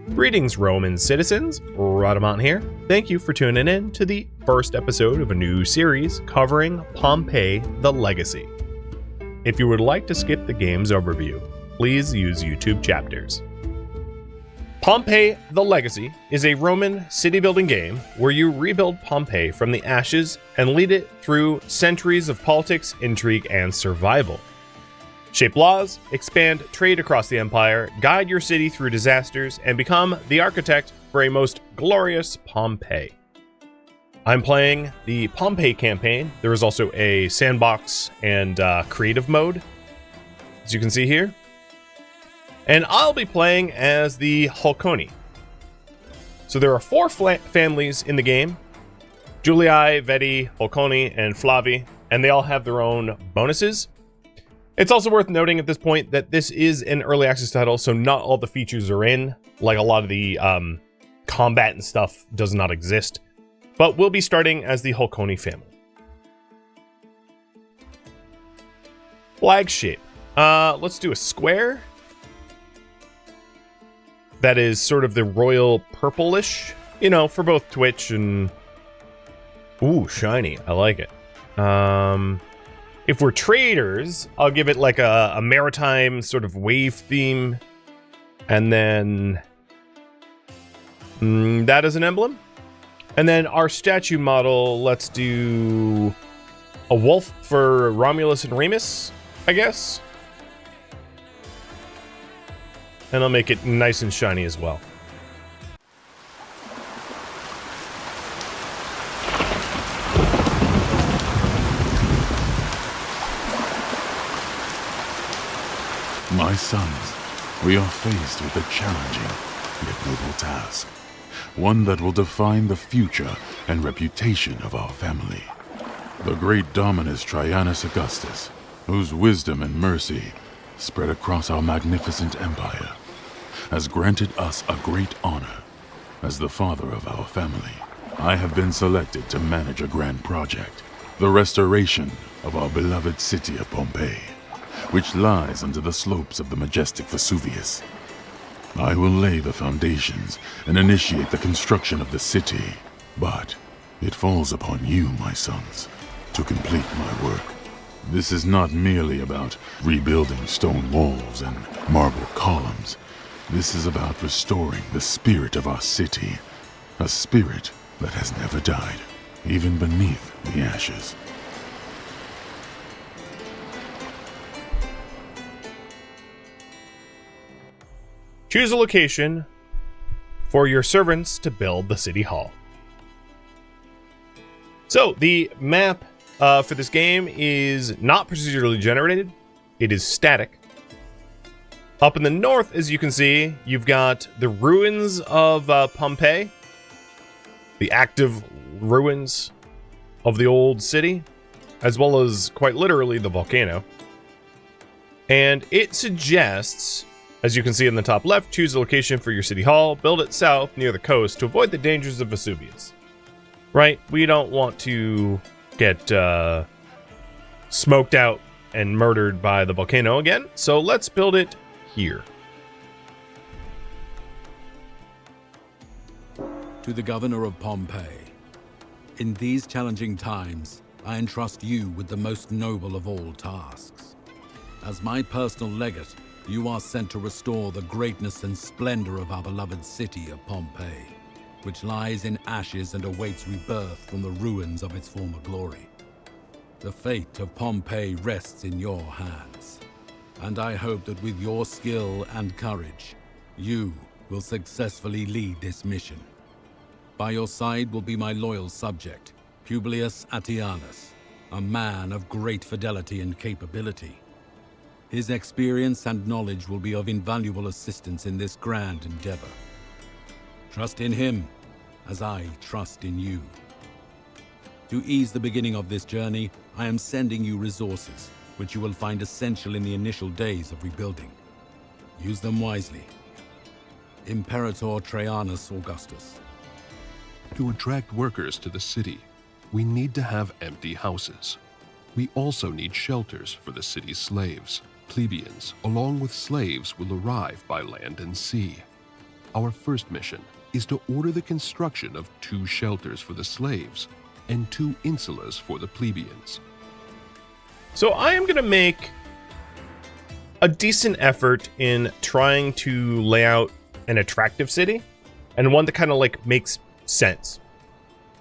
Greetings, Roman citizens. Rhadamant here. Thank you for tuning in to the first episode of a new series covering Pompeii: The Legacy. If you would like to skip the game's overview, please use YouTube chapters. Pompeii: The Legacy is a Roman city-building game where you rebuild Pompeii from the ashes and lead it through centuries of politics, intrigue, and survival. Shape laws, expand trade across the empire, guide your city through disasters, and become the architect for a most glorious Pompeii. I'm playing the Pompeii campaign. There is also a sandbox and creative mode, as you can see here. And I'll be playing as the Holconii. So there are four families in the game: Julii, Vedi, Holconii, and Flavi, and they all have their own bonuses. It's also worth noting at this point that this is an early access title, so not all the features are in. Like a lot of the combat and stuff does not exist. But we'll be starting as the Holconii family. Flag shape. Let's do a square. That is sort of the royal purplish, you know, for both Twitch and... Ooh, shiny. I like it. If we're traders, I'll give it like a maritime sort of wave theme. And then that is an emblem. And then our statue model, let's do a wolf for Romulus and Remus, I guess. And I'll make it nice and shiny as well. My sons, we are faced with a challenging yet noble task. One that will define the future and reputation of our family. The great Dominus Traianus Augustus, whose wisdom and mercy spread across our magnificent empire, has granted us a great honor. As the father of our family, I have been selected to manage a grand project, the restoration of our beloved city of Pompeii, which lies under the slopes of the majestic Vesuvius. I will lay the foundations and initiate the construction of the city, but it falls upon you, my sons, to complete my work. This is not merely about rebuilding stone walls and marble columns. This is about restoring the spirit of our city, a spirit that has never died, even beneath the ashes. Choose a location for your servants to build the city hall. So the map for this game is not procedurally generated. It is static. Up in the north, as you can see, you've got the ruins of Pompeii, the active ruins of the old city, as well as quite literally the volcano. And it suggests, as you can see in the top left, choose a location for your city hall, build it south near the coast to avoid the dangers of Vesuvius. Right? We don't want to get smoked out and murdered by the volcano again, so let's build it here. To the governor of Pompeii, in these challenging times, I entrust you with the most noble of all tasks. As my personal legate, you are sent to restore the greatness and splendor of our beloved city of Pompeii, which lies in ashes and awaits rebirth from the ruins of its former glory. The fate of Pompeii rests in your hands, and I hope that with your skill and courage, you will successfully lead this mission. By your side will be my loyal subject, Publius Attianus, a man of great fidelity and capability. His experience and knowledge will be of invaluable assistance in this grand endeavor. Trust in him, as I trust in you. To ease the beginning of this journey, I am sending you resources, which you will find essential in the initial days of rebuilding. Use them wisely. Imperator Traianus Augustus. To attract workers to the city, we need to have empty houses. We also need shelters for the city's slaves. Plebeians, along with slaves, will arrive by land and sea. Our first mission is to order the construction of 2 shelters for the slaves and 2 insulas for the plebeians. So I am going to make a decent effort in trying to lay out an attractive city, and one that kind of like makes sense.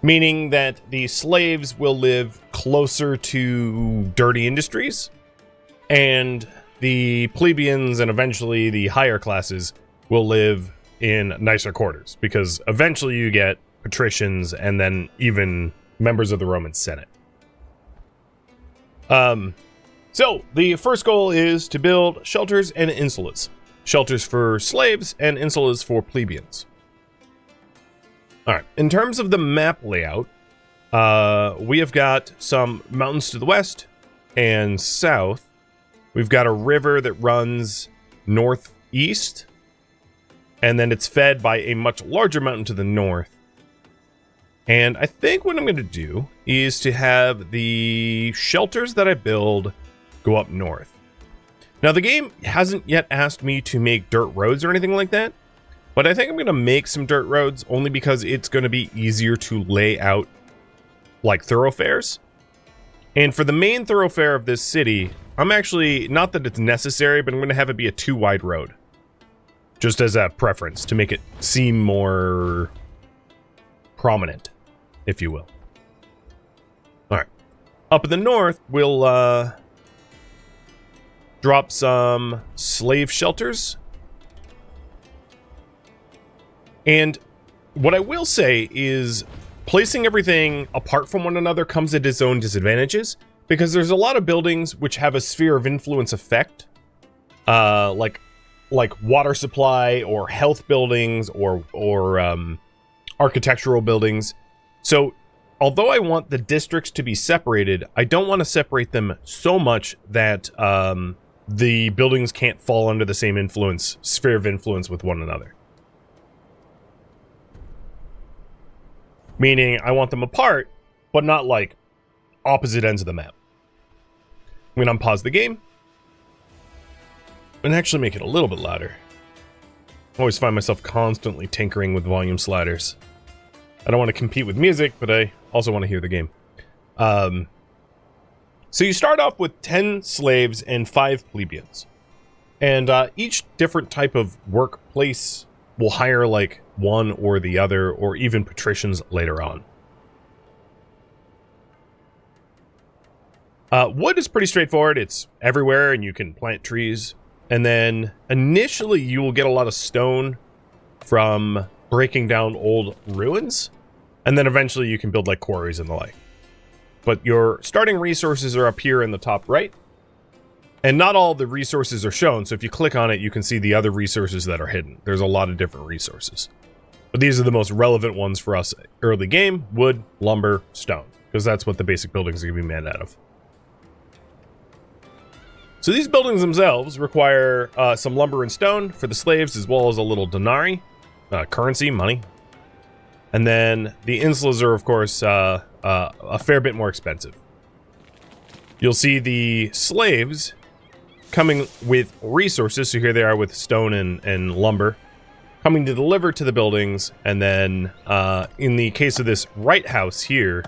Meaning that the slaves will live closer to dirty industries, and the plebeians and eventually the higher classes will live in nicer quarters, because eventually you get patricians and then even members of the Roman Senate. So the first goal is to build shelters and insulas. Shelters for slaves and insulas for plebeians. All right, in terms of the map layout, we have got some mountains to the west and south. We've got a river that runs northeast, and then it's fed by a much larger mountain to the north. And I think what I'm going to do is to have the shelters that I build go up north. Now, the game hasn't yet asked me to make dirt roads or anything like that, but I think I'm going to make some dirt roads only because it's going to be easier to lay out like thoroughfares. And for the main thoroughfare of this city, I'm actually, not that it's necessary, but I'm going to have it be a 2-wide road. Just as a preference to make it seem more prominent, if you will. All right. Up in the north, we'll drop some slave shelters. And what I will say is placing everything apart from one another comes at its own disadvantages, because there's a lot of buildings which have a sphere of influence effect, like water supply or health buildings or architectural buildings. So although I want the districts to be separated, I don't want to separate them so much that the buildings can't fall under the same sphere of influence with one another. Meaning I want them apart, but not like opposite ends of the map. I'm going to unpause the game and actually make it a little bit louder. I always find myself constantly tinkering with volume sliders. I don't want to compete with music, but I also want to hear the game. So you start off with 10 slaves and 5 plebeians. And each different type of workplace will hire like one or the other, or even patricians later on. Wood is pretty straightforward. It's everywhere and you can plant trees. And then initially you will get a lot of stone from breaking down old ruins. And then eventually you can build like quarries and the like. But your starting resources are up here in the top right. And not all the resources are shown. So if you click on it, you can see the other resources that are hidden. There's a lot of different resources. But these are the most relevant ones for us early game: wood, lumber, stone. Because that's what the basic buildings are going to be made out of. So these buildings themselves require some lumber and stone for the slaves, as well as a little denarii, currency, money. And then the insulas are, of course, a fair bit more expensive. You'll see the slaves coming with resources. So here they are with stone and lumber, coming to deliver to the buildings. And then in the case of this right house here,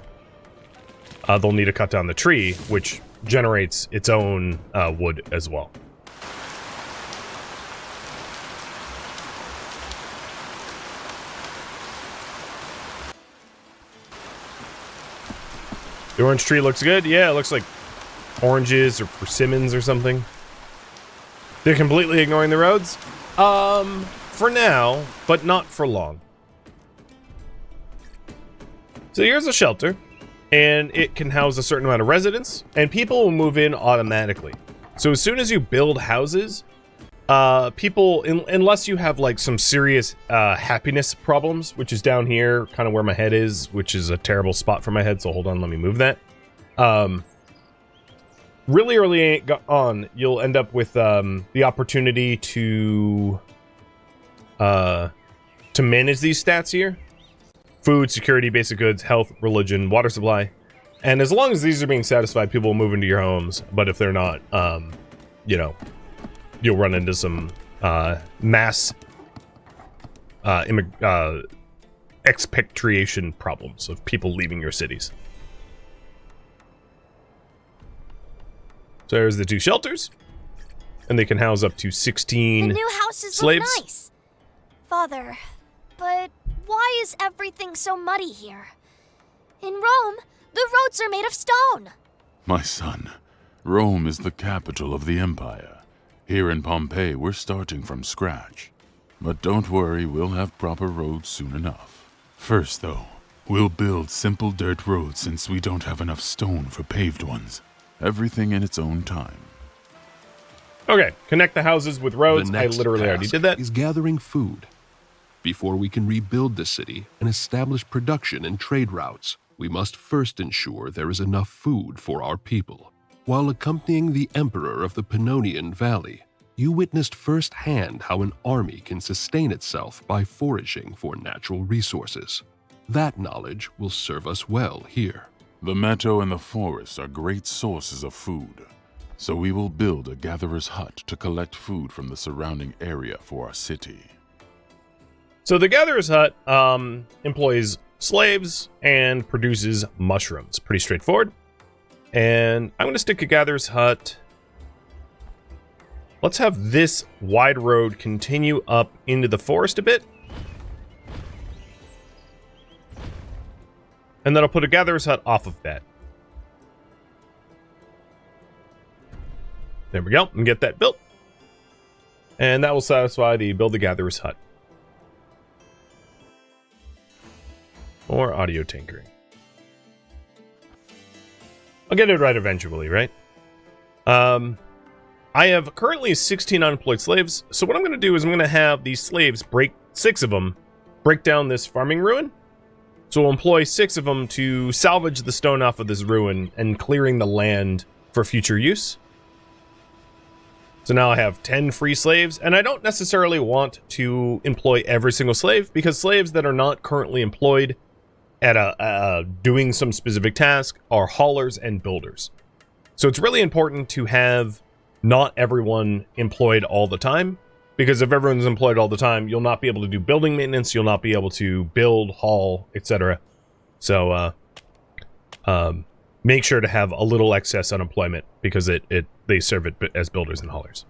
they'll need to cut down the tree, which generates its own wood as well. The orange tree looks good. Yeah, it looks like oranges or persimmons or something. They're completely ignoring the roads. For now, but not for long. So here's a shelter, and it can house a certain amount of residents, and people will move in automatically. So as soon as you build houses, people, unless you have like some serious happiness problems, which is down here, kind of where my head is, which is a terrible spot for my head, so hold on, let me move that. Really early on, you'll end up with the opportunity to manage these stats here. Food, security, basic goods, health, religion, water supply. And as long as these are being satisfied, people will move into your homes. But if they're not, you know, you'll run into some mass expatriation problems of people leaving your cities. So there's the 2 shelters, and they can house up to 16 The new houses slaves. look nice. Father, but why is everything so muddy here? In Rome, the roads are made of stone. My son, Rome is the capital of the empire. Here in Pompeii, we're starting from scratch. But don't worry, we'll have proper roads soon enough. First, though, we'll build simple dirt roads since we don't have enough stone for paved ones. Everything in its own time. Okay, connect the houses with roads. The I next literally already task did that. is gathering food. Before we can rebuild the city and establish production and trade routes, we must first ensure there is enough food for our people. While accompanying the Emperor of the Pannonian Valley, you witnessed firsthand how an army can sustain itself by foraging for natural resources. That knowledge will serve us well here. The meadow and the forest are great sources of food, so we will build a gatherer's hut to collect food from the surrounding area for our city. So the Gatherer's Hut employs slaves and produces mushrooms. Pretty straightforward. And I'm going to stick a Gatherer's Hut. Let's have this wide road continue up into the forest a bit. And then I'll put a Gatherer's Hut off of that. There we go. And get that built. And that will satisfy the build the Gatherer's Hut. Or audio tinkering. I'll get it right eventually, right? I have currently 16 unemployed slaves. So what I'm going to do is I'm going to have these slaves 6 of them, break down this farming ruin. So we'll employ 6 of them to salvage the stone off of this ruin and clearing the land for future use. So now I have 10 free slaves, and I don't necessarily want to employ every single slave, because slaves that are not currently employed at doing some specific task are haulers and builders. So it's really important to have not everyone employed all the time, because if everyone's employed all the time, you'll not be able to do building maintenance, you'll not be able to build, haul, etc. So make sure to have a little excess unemployment, because they serve it as builders and haulers.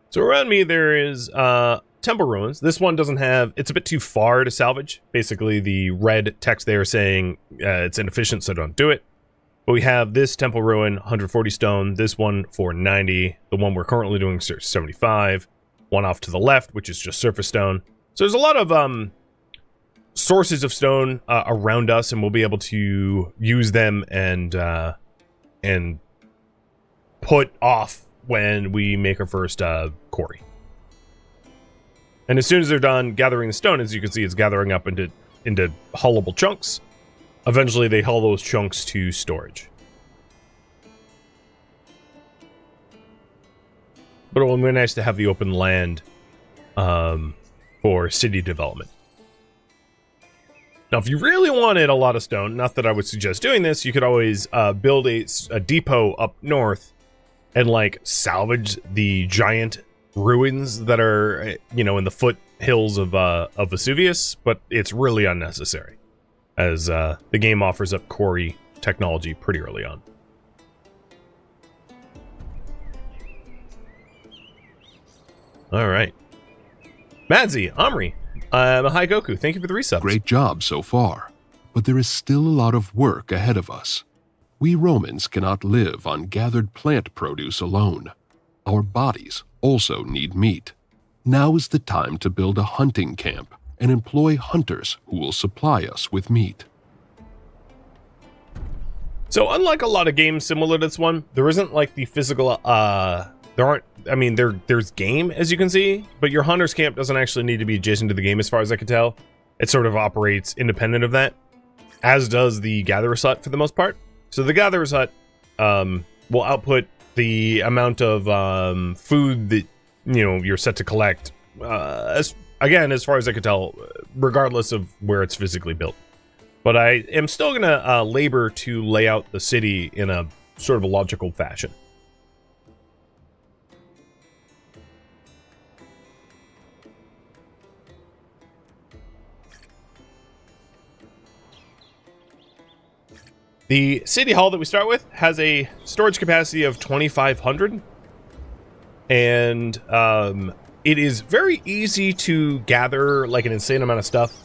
So around me there is temple ruins. This one doesn't have, it's a bit too far to salvage. Basically the red text there saying it's inefficient, so don't do it. But we have this temple ruin, 140 stone, this one for 90, the one we're currently doing 75, one off to the left, which is just surface stone. So there's a lot of sources of stone around us, and we'll be able to use them and put off when we make our first quarry. And as soon as they're done gathering the stone, as you can see, it's gathering up into haulable chunks. Eventually, they haul those chunks to storage. But it will be nice to have the open land for city development. Now, if you really wanted a lot of stone, not that I would suggest doing this, you could always build a depot up north and, like, salvage the giant ruins that are, you know, in the foothills of Vesuvius, but it's really unnecessary, as the game offers up quarry technology pretty early on. All right. Madzi, Omri, hi Goku, thank you for the resubs. Great job so far, but there is still a lot of work ahead of us. We Romans cannot live on gathered plant produce alone. Our bodies also need meat. Now is the time to build a hunting camp and employ hunters who will supply us with meat. So unlike a lot of games similar to this one, there isn't like the physical, there's game, as you can see, but your hunter's camp doesn't actually need to be adjacent to the game as far as I can tell. It sort of operates independent of that, as does the Gatherer's Hut for the most part. So the Gatherer's Hut will output the amount of food that, you know, you're set to collect, as far as I can tell, regardless of where it's physically built. But I am still going to labor to lay out the city in a sort of a logical fashion. The city hall that we start with has a storage capacity of 2,500. And it is very easy to gather like an insane amount of stuff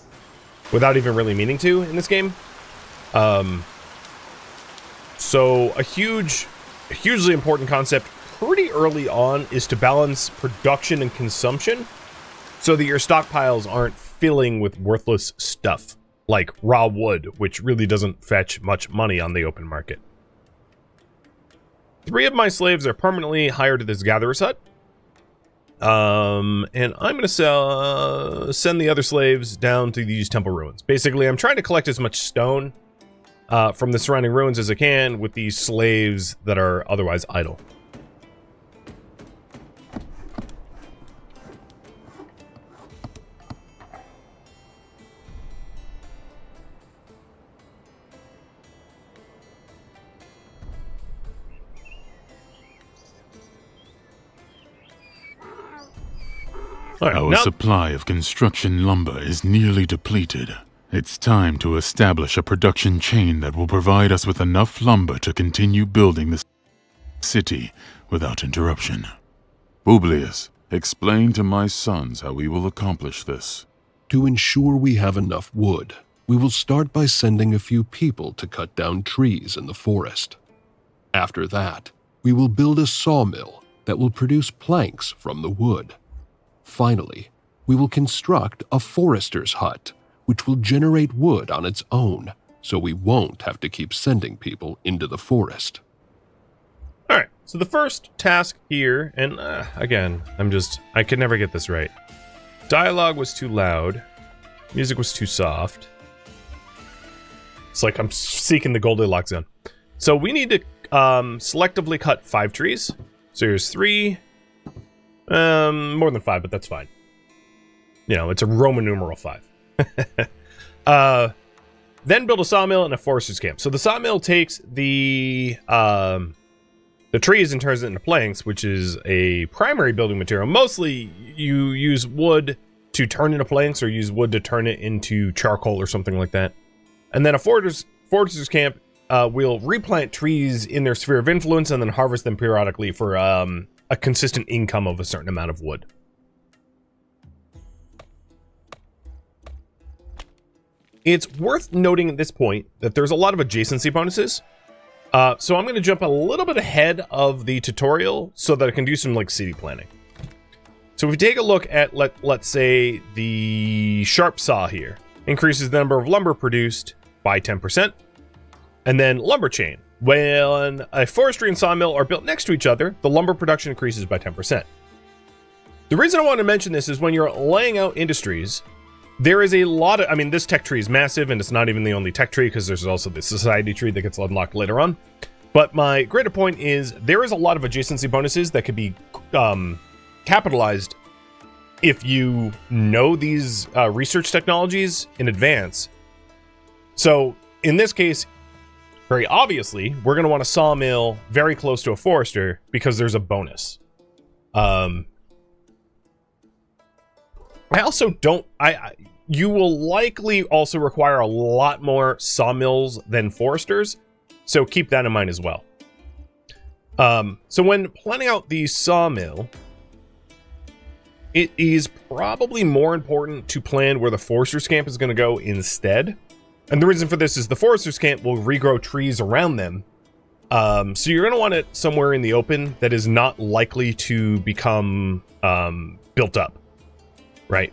without even really meaning to in this game. So a hugely important concept pretty early on is to balance production and consumption so that your stockpiles aren't filling with worthless stuff like raw wood, which really doesn't fetch much money on the open market. 3 of my slaves are permanently hired to this gatherer's hut. And I'm going to send the other slaves down to these temple ruins. Basically, I'm trying to collect as much stone from the surrounding ruins as I can with these slaves that are otherwise idle. Right, Our supply of construction lumber is nearly depleted. It's time to establish a production chain that will provide us with enough lumber to continue building the city without interruption. Publius, explain to my sons how we will accomplish this. To ensure we have enough wood, we will start by sending a few people to cut down trees in the forest. After that, we will build a sawmill that will produce planks from the wood. Finally, we will construct a forester's hut, which will generate wood on its own, so we won't have to keep sending people into the forest. Alright, so the first task here, and again, I could never get this right. Dialogue was too loud. Music was too soft. It's like I'm seeking the Goldilocks zone. So we need to selectively cut 5 trees. So here's 3. More than 5, but that's fine. You know, it's a Roman numeral 5. Then build a sawmill and a forester's camp. So the sawmill takes the trees and turns it into planks, which is a primary building material. Mostly you use wood to turn into planks or use wood to turn it into charcoal or something like that. And then a forester's camp will replant trees in their sphere of influence and then harvest them periodically for a consistent income of a certain amount of wood. It's worth noting at this point that there's a lot of adjacency bonuses. So I'm going to jump a little bit ahead of the tutorial so that I can do some like city planning. So if we take a look at, let's say, the sharp saw here, increases the number of lumber produced by 10%. And then lumber chain. When a forestry and sawmill are built next to each other, the lumber production increases by 10%. The reason I want to mention this is when you're laying out industries, there is a lot of, I mean, this tech tree is massive, and it's not even the only tech tree, because there's also the society tree that gets unlocked later on. But my greater point is there is a lot of adjacency bonuses that could be capitalized if you know these research technologies in advance. So in this case, very obviously, we're going to want a sawmill very close to a forester because there's a bonus. I also don't... you will likely also require a lot more sawmills than foresters, so keep that in mind as well. So when planning out the sawmill, it is probably more important to plan where the forester's camp is going to go instead. And the reason for this is the forester's camp will regrow trees around them. So you're going to want it somewhere in the open that is not likely to become built up, right?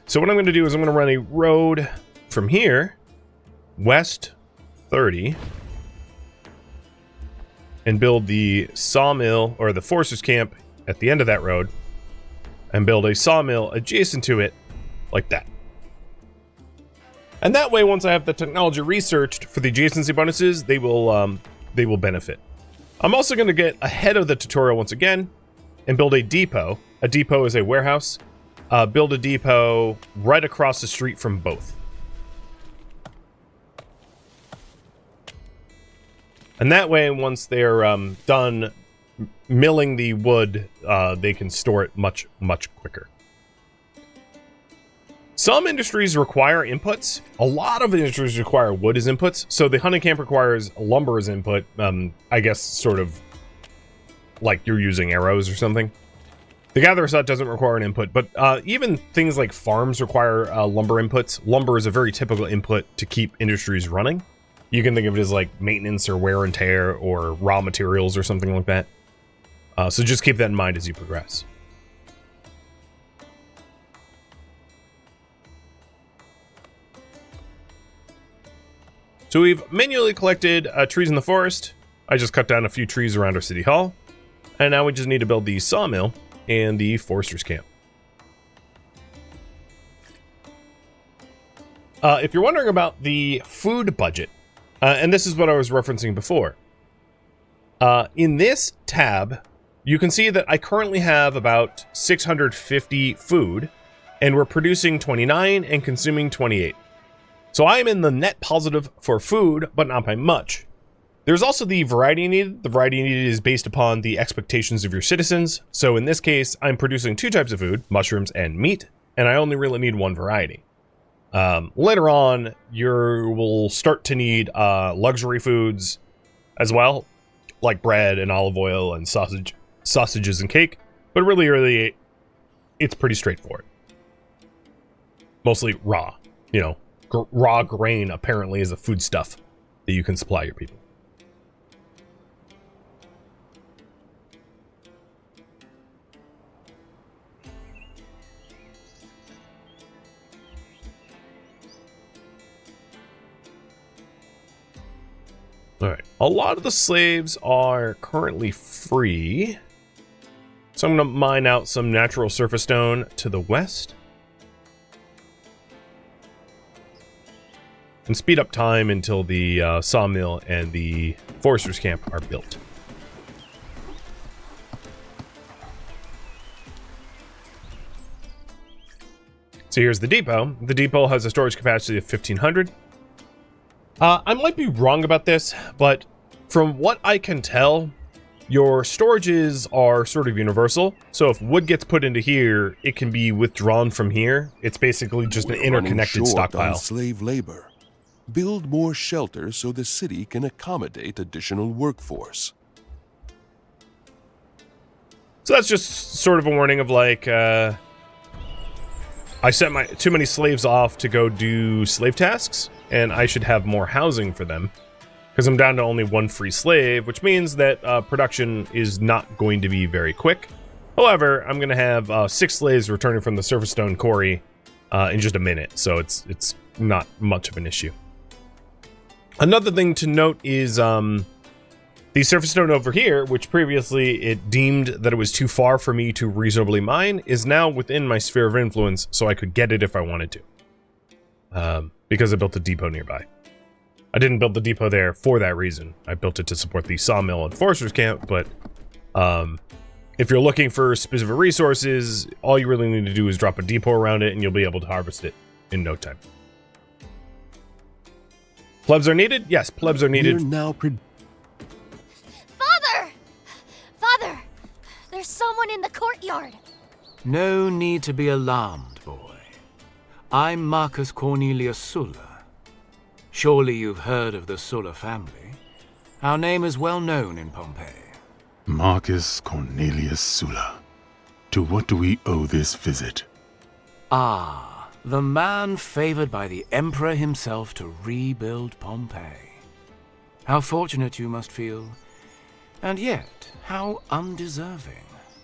So what I'm going to do is I'm going to run a road from here, west 30, and build the sawmill, or the forester's camp, at the end of that road, and build a sawmill adjacent to it, like that. And that way, once I have the technology researched for the adjacency bonuses, they will benefit. I'm also going to get ahead of the tutorial once again and build a depot. A depot is a warehouse. Build a depot right across the street from both. And that way, once they're done milling the wood, they can store it much, much quicker. Some industries require inputs. A lot of industries require wood as inputs. So the hunting camp requires lumber as input. I guess sort of like you're using arrows or something. The gatherer set doesn't require an input, but even things like farms require lumber inputs. Lumber is a very typical input to keep industries running. You can think of it as like maintenance or wear and tear or raw materials or something like that. So just keep that in mind as you progress. So we've manually collected trees in the forest. I just cut down a few trees around our city hall. And now we just need to build the sawmill and the forester's camp. If you're wondering about the food budget, and this is what I was referencing before. In this tab, you can see that I currently have about 650 food, and we're producing 29 and consuming 28. So I am in the net positive for food, but not by much. There's also the variety needed. The variety needed is based upon the expectations of your citizens. So in this case, I'm producing 2 types of food, mushrooms and meat, and I only really need 1 variety. Later on, you will start to need luxury foods as well, like bread and olive oil and sausages and cake. But really, it's pretty straightforward. Mostly raw, you know. Raw grain apparently is a foodstuff that you can supply your people. All right, a lot of the slaves are currently free. So I'm going to mine out some natural surface stone to the west. And speed up time until the sawmill and the forester's camp are built. So here's the depot. The depot has a storage capacity of 1,500. I might be wrong about this, but from what I can tell, your storages are sort of universal. So if wood gets put into here, it can be withdrawn from here. It's basically just an interconnected stockpile. On slave labor. Build more shelters so the city can accommodate additional workforce. So that's just sort of a warning of like, I sent too many slaves off to go do slave tasks, and I should have more housing for them. Because I'm down to only 1 free slave, which means that production is not going to be very quick. However, I'm going to have 6 slaves returning from the surface stone quarry in just a minute, so it's not much of an issue. Another thing to note is the surface stone over here, which previously it deemed that it was too far for me to reasonably mine, is now within my sphere of influence, so I could get it if I wanted to. Because I built a depot nearby. I didn't build the depot there for that reason. I built it to support the sawmill and forester's camp, but if you're looking for specific resources, all you really need to do is drop a depot around it and you'll be able to harvest it in no time. Plebs are needed? Yes, plebs are needed. Father! Father! There's someone in the courtyard. No need to be alarmed, boy. I'm Marcus Cornelius Sulla. Surely you've heard of the Sulla family. Our name is well known in Pompeii. Marcus Cornelius Sulla. To what do we owe this visit? Ah, the man favored by the Emperor himself to rebuild Pompeii. How fortunate you must feel, and yet how undeserving.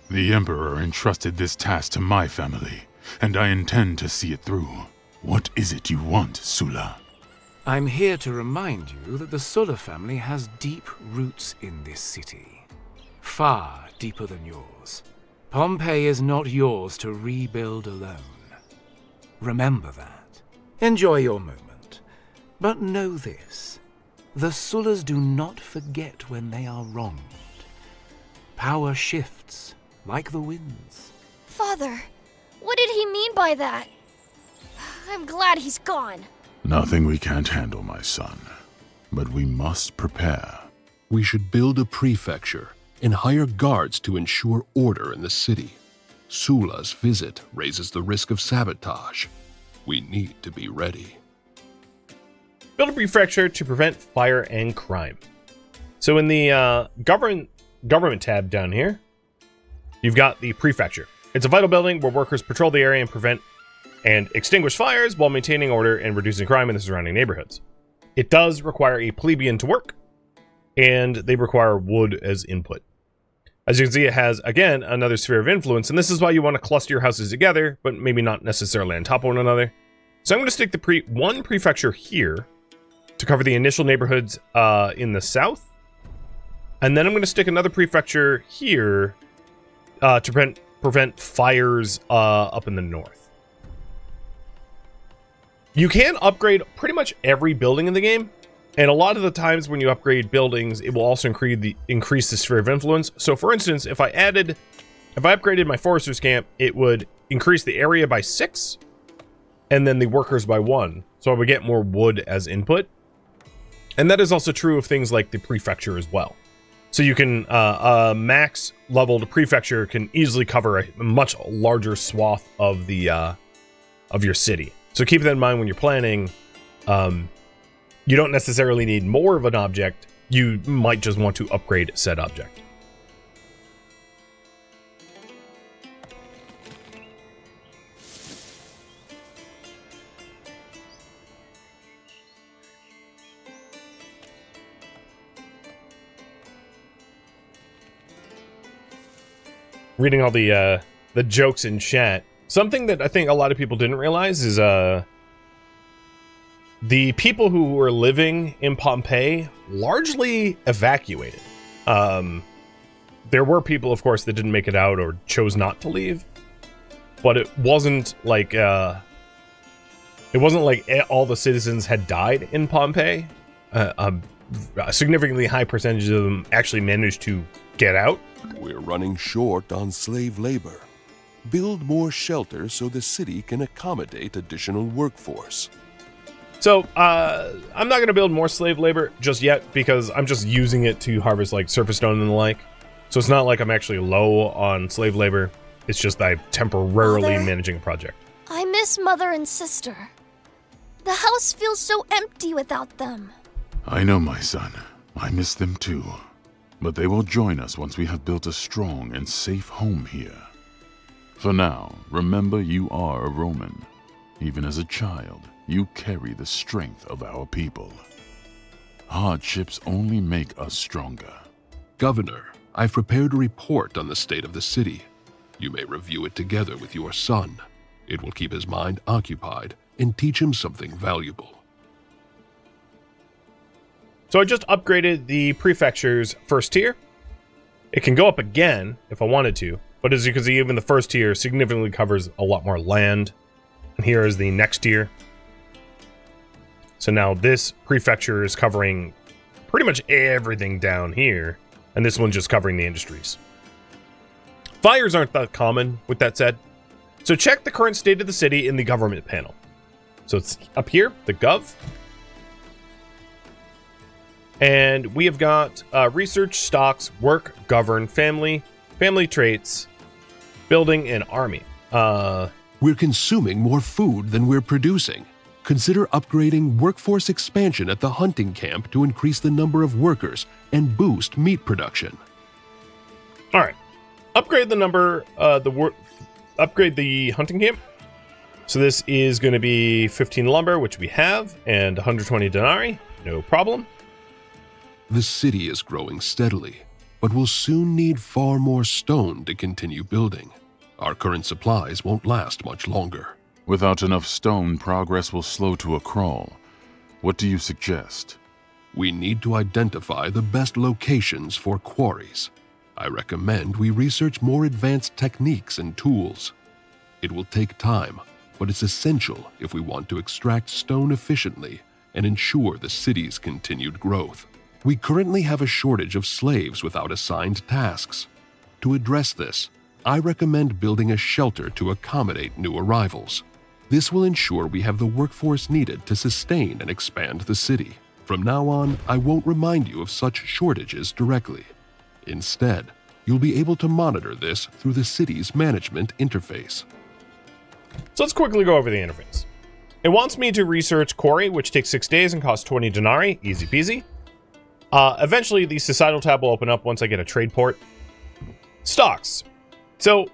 The Emperor entrusted this task to my family, and I intend to see it through. What is it you want, Sulla? I'm here to remind you that the Sulla family has deep roots in this city. Far deeper than yours. Pompeii is not yours to rebuild alone. Remember that. Enjoy your moment. But know this. The Sullas do not forget when they are wronged. Power shifts, like the winds. Father, what did he mean by that? I'm glad he's gone. Nothing we can't handle, my son. But we must prepare. We should build a prefecture and hire guards to ensure order in the city. Sulla's visit raises the risk of sabotage. We need to be ready. Build a prefecture to prevent fire and crime. So in the government tab down here, you've got the prefecture. It's a vital building where workers patrol the area and prevent and extinguish fires while maintaining order and reducing crime in the surrounding neighborhoods. It does require a plebeian to work, and they require wood as input. As you can see, it has, again, another sphere of influence, and this is why you want to cluster your houses together, but maybe not necessarily on top of one another. So I'm going to stick the one prefecture here to cover the initial neighborhoods in the south, and then I'm going to stick another prefecture here to prevent fires up in the north. You can upgrade pretty much every building in the game, and a lot of the times when you upgrade buildings, it will also increase the sphere of influence. So for instance, if I upgraded my forester's camp, it would increase the area by 6, and then the workers by 1. So I would get more wood as input. And that is also true of things like the prefecture as well. So you can, a max leveled prefecture can easily cover a much larger swath of the, of your city. So keep that in mind when you're planning. You don't necessarily need more of an object. You might just want to upgrade said object. Reading all the jokes in chat. Something that I think a lot of people didn't realize is the people who were living in Pompeii largely evacuated. There were people, of course, that didn't make it out or chose not to leave, but it wasn't like all the citizens had died in Pompeii. A significantly high percentage of them actually managed to get out. We're running short on slave labor. Build more shelters so the city can accommodate additional workforce. So, I'm not going to build more slave labor just yet because I'm just using it to harvest, like, surface stone and the like. So it's not like I'm actually low on slave labor. It's just I'm temporarily managing a project. I miss Mother and Sister. The house feels so empty without them. I know, my son. I miss them too. But they will join us once we have built a strong and safe home here. For now, remember you are a Roman. Even as a child, you carry the strength of our people. Hardships only make us stronger. Governor, I've prepared a report on the state of the city. You may review it together with your son. It will keep his mind occupied and teach him something valuable. So I just upgraded the prefecture's first tier. It can go up again if I wanted to, but as you can see, even the first tier significantly covers a lot more land. And here is the next tier. So now this prefecture is covering pretty much everything down here, and this one's just covering the industries. Fires aren't that common, with that said. So check the current state of the city in the government panel. So it's up here, the gov. And we have got research, stocks, work, govern, family, family traits, building, and army. We're consuming more food than we're producing. Consider upgrading workforce expansion at the hunting camp to increase the number of workers and boost meat production. All right. Upgrade the number, upgrade the hunting camp. So this is going to be 15 lumber, which we have, and 120 denarii. No problem. The city is growing steadily, but will soon need far more stone to continue building. Our current supplies won't last much longer. Without enough stone, progress will slow to a crawl. What do you suggest? We need to identify the best locations for quarries. I recommend we research more advanced techniques and tools. It will take time, but it's essential if we want to extract stone efficiently and ensure the city's continued growth. We currently have a shortage of slaves without assigned tasks. To address this, I recommend building a shelter to accommodate new arrivals. This will ensure we have the workforce needed to sustain and expand the city. From now on, I won't remind you of such shortages directly. Instead, you'll be able to monitor this through the city's management interface. So let's quickly go over the interface. It wants me to research quarry, which takes 6 days and costs 20 denarii. Easy peasy. Eventually, the societal tab will open up once I get a trade port. Stocks. So,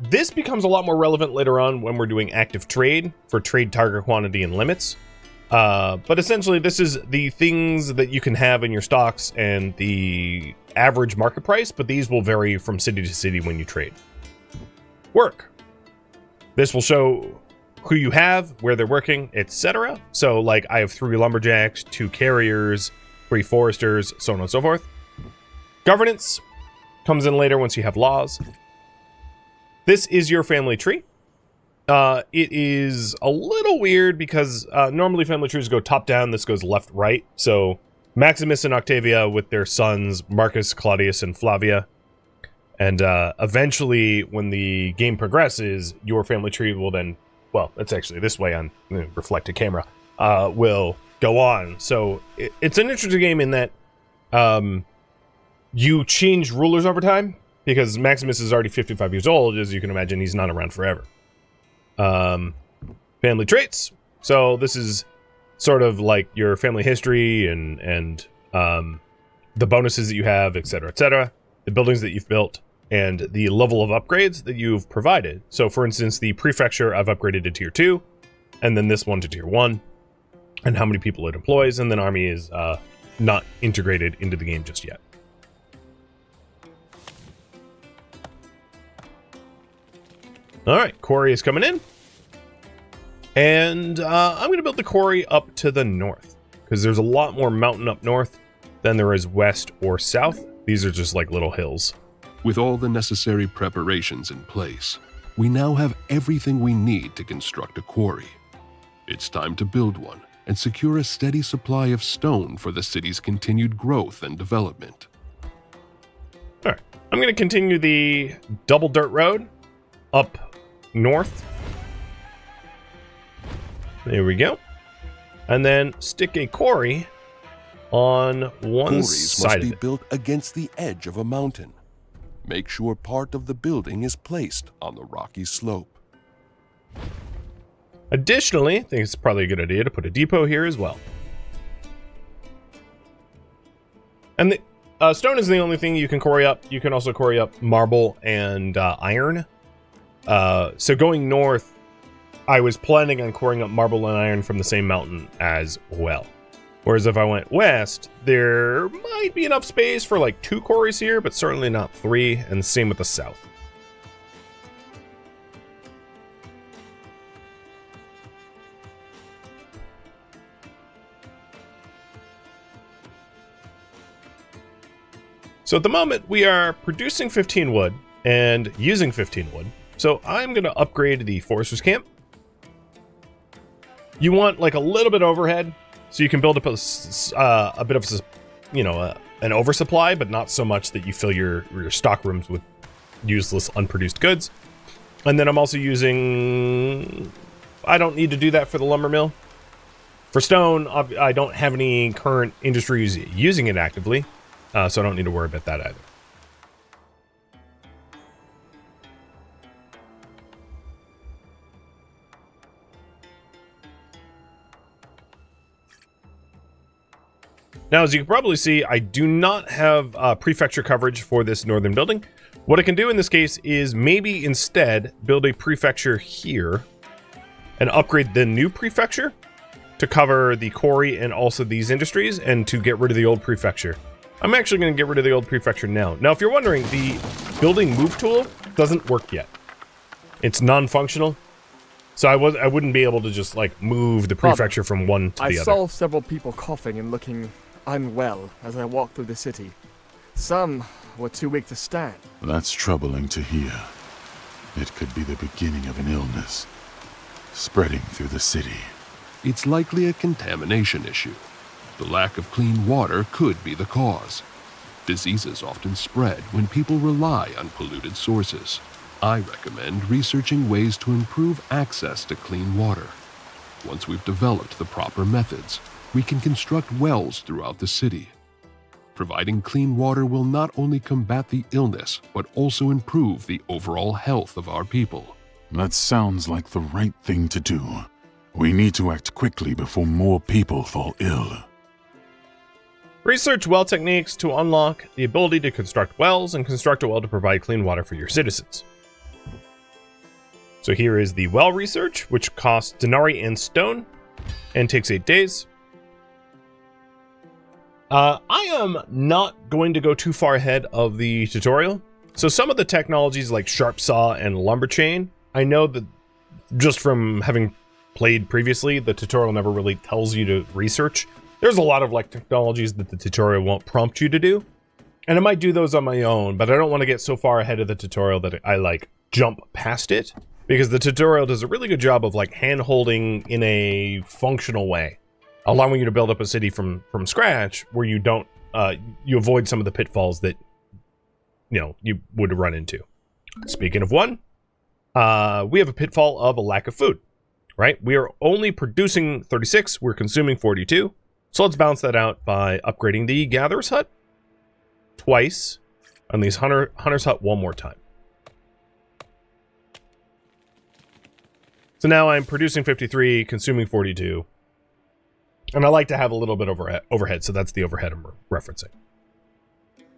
this becomes a lot more relevant later on when we're doing active trade for trade target quantity and limits. But essentially, this is the things that you can have in your stocks and the average market price, but these will vary from city to city when you trade. Work. This will show who you have, where they're working, etc. So, like, I have 3 lumberjacks, 2 carriers, 3 foresters, so on and so forth. Governance comes in later once you have laws. This is your family tree. It is a little weird because normally family trees go top down. This goes left right. So Maximus and Octavia with their sons, Marcus, Claudius, and Flavia. And eventually, when the game progresses, your family tree will then, well, that's actually this way on the reflected camera, will go on. So it's an interesting game in that you change rulers over time, because Maximus is already 55 years old. As you can imagine, he's not around forever. Family traits. So this is sort of like your family history and the bonuses that you have, etc., etc., the buildings that you've built, and the level of upgrades that you've provided. So, for instance, the prefecture I've upgraded to tier 2, and then this one to tier 1, and how many people it employs, and then army is not integrated into the game just yet. All right, quarry is coming in. And I'm going to build the quarry up to the north, because there's a lot more mountain up north than there is west or south. These are just like little hills. With all the necessary preparations in place, we now have everything we need to construct a quarry. It's time to build one and secure a steady supply of stone for the city's continued growth and development. All right, I'm going to continue the double dirt road up north. There we go. And then stick a quarry on one Quarries side must of be it. built against the edge of a mountain. Make sure part of the building is placed on the rocky slope. Additionally, I think it's probably a good idea to put a depot here as well. And the stone is the only thing you can quarry up. You can also quarry up marble and iron. So going north, I was planning on quarrying up marble and iron from the same mountain as well. Whereas if I went west, there might be enough space for like 2 quarries here, but certainly not 3, and same with the south. So at the moment, we are producing 15 wood and using 15 wood. So I'm going to upgrade the forester's camp. You want like a little bit overhead, so you can build up a bit of, an oversupply, but not so much that you fill your stock rooms with useless, unproduced goods. And then I'm also using... I don't need to do that for the lumber mill. For stone, I don't have any current industries using it actively, so I don't need to worry about that either. Now, as you can probably see, I do not have prefecture coverage for this northern building. What I can do in this case is maybe instead build a prefecture here and upgrade the new prefecture to cover the quarry and also these industries, and to get rid of the old prefecture. I'm actually going to get rid of the old prefecture now. Now, if you're wondering, the building move tool doesn't work yet. It's non-functional. So I wouldn't be able to just like move the prefecture from one to the other. I saw several people coughing and looking unwell as I walked through the city. Some were too weak to stand. That's troubling to hear. It could be the beginning of an illness, spreading through the city. It's likely a contamination issue. The lack of clean water could be the cause. Diseases often spread when people rely on polluted sources. I recommend researching ways to improve access to clean water. Once we've developed the proper methods, we can construct wells throughout the city. Providing clean water will not only combat the illness, but also improve the overall health of our people. That sounds like the right thing to do. We need to act quickly before more people fall ill. Research well techniques to unlock the ability to construct wells and construct a well to provide clean water for your citizens. So here is the well research, which costs denarii and stone and takes 8 days. I am not going to go too far ahead of the tutorial. So some of the technologies like sharp saw and lumber chain, I know that just from having played previously, the tutorial never really tells you to research. There's a lot of like technologies that the tutorial won't prompt you to do. And I might do those on my own, but I don't want to get so far ahead of the tutorial that I like jump past it, because the tutorial does a really good job of like hand-holding in a functional way, allowing you to build up a city from scratch where you don't you avoid some of the pitfalls that you would run into. Speaking of one, we have a pitfall of a lack of food, right? We are only producing 36, we're consuming 42. So let's balance that out by upgrading the Gatherer's Hut twice and these Hunter's Hut one more time. So now I'm producing 53, consuming 42. And I like to have a little bit overhead, so that's the overhead I'm referencing.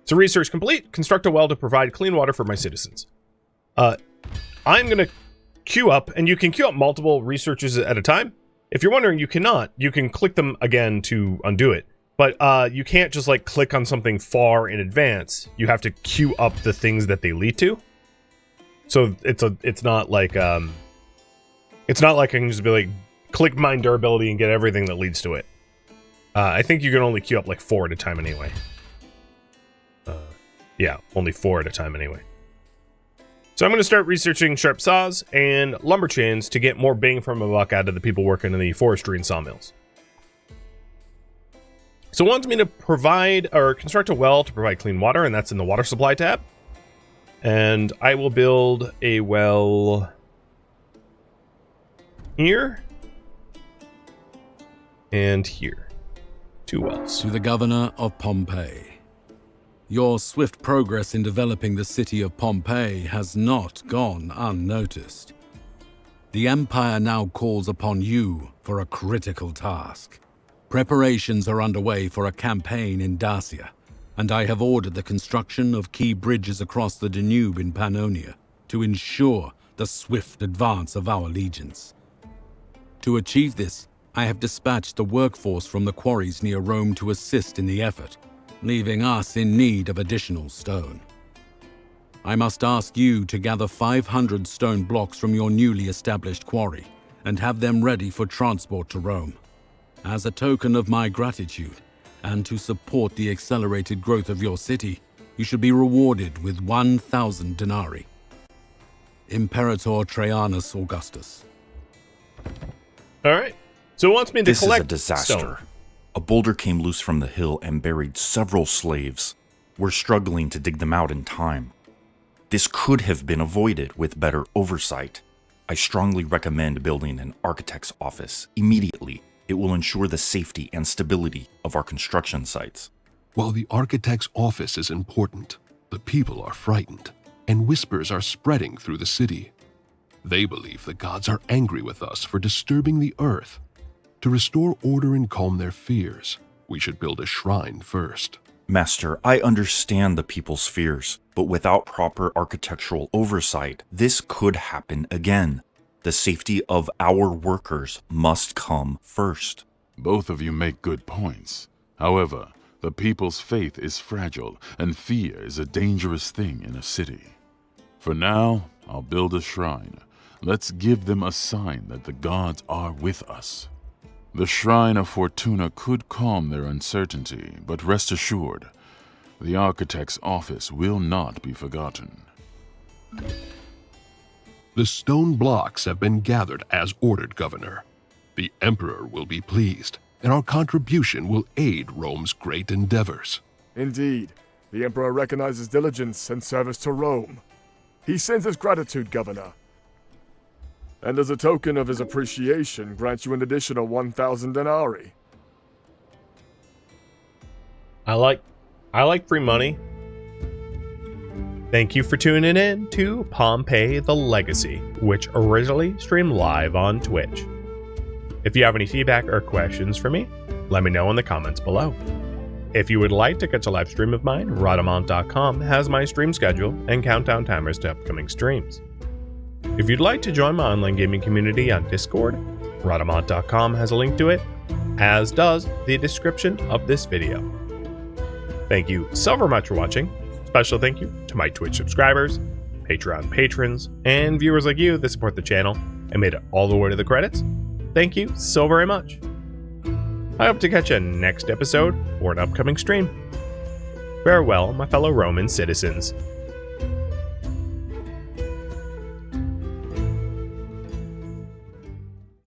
So research complete. Construct a well to provide clean water for my citizens. I'm going to queue up, and you can queue up multiple researches at a time. If you're wondering, you cannot. You can click them again to undo it. But you can't just like click on something far in advance. You have to queue up the things that they lead to. So it's not like I can just be like, click mine durability and get everything that leads to it. I think you can only queue up like 4 at a time anyway. Yeah, only 4 at a time anyway. So I'm going to start researching sharp saws and lumber chains to get more bang from a buck out of the people working in the forestry and sawmills. So it wants me to provide or construct a well to provide clean water, and that's in the water supply tab. And I will build a well here and here. 2 wells. To the governor of Pompeii. Your swift progress in developing the city of Pompeii has not gone unnoticed. The Empire now calls upon you for a critical task. Preparations are underway for a campaign in Dacia, and I have ordered the construction of key bridges across the Danube in Pannonia to ensure the swift advance of our legions. To achieve this, I have dispatched the workforce from the quarries near Rome to assist in the effort, leaving us in need of additional stone. I must ask you to gather 500 stone blocks from your newly established quarry and have them ready for transport to Rome. As a token of my gratitude, and to support the accelerated growth of your city, you should be rewarded with 1,000 denarii. Imperator Trajanus Augustus. All right. So it wants me to collect This is a disaster. stone. A boulder came loose from the hill and buried several slaves. We're struggling to dig them out in time. This could have been avoided with better oversight. I strongly recommend building an architect's office immediately. It will ensure the safety and stability of our construction sites. While the architect's office is important, the people are frightened, and whispers are spreading through the city. They believe the gods are angry with us for disturbing the earth. To restore order and calm their fears, we should build a shrine first. Master, I understand the people's fears, but without proper architectural oversight, this could happen again. The safety of our workers must come first. Both of you make good points. However, the people's faith is fragile, and fear is a dangerous thing in a city. For now, I'll build a shrine. Let's give them a sign that the gods are with us. The Shrine of Fortuna could calm their uncertainty, but rest assured, the architect's office will not be forgotten. The stone blocks have been gathered as ordered, Governor. The Emperor will be pleased, and our contribution will aid Rome's great endeavors. Indeed, the Emperor recognizes diligence and service to Rome. He sends his gratitude, Governor. And as a token of his appreciation, grants you an additional 1,000 denarii. I like free money. Thank you for tuning in to Pompeii the Legacy, which originally streamed live on Twitch. If you have any feedback or questions for me, let me know in the comments below. If you would like to catch a live stream of mine, Rhadamant.com has my stream schedule and countdown timers to upcoming streams. If you'd like to join my online gaming community on Discord, Rhadamant.com has a link to it, as does the description of this video. Thank you so very much for watching. Special thank you to my Twitch subscribers, Patreon patrons, and viewers like you that support the channel and made it all the way to the credits. Thank you so very much. I hope to catch you next episode or an upcoming stream. Farewell, my fellow Roman citizens.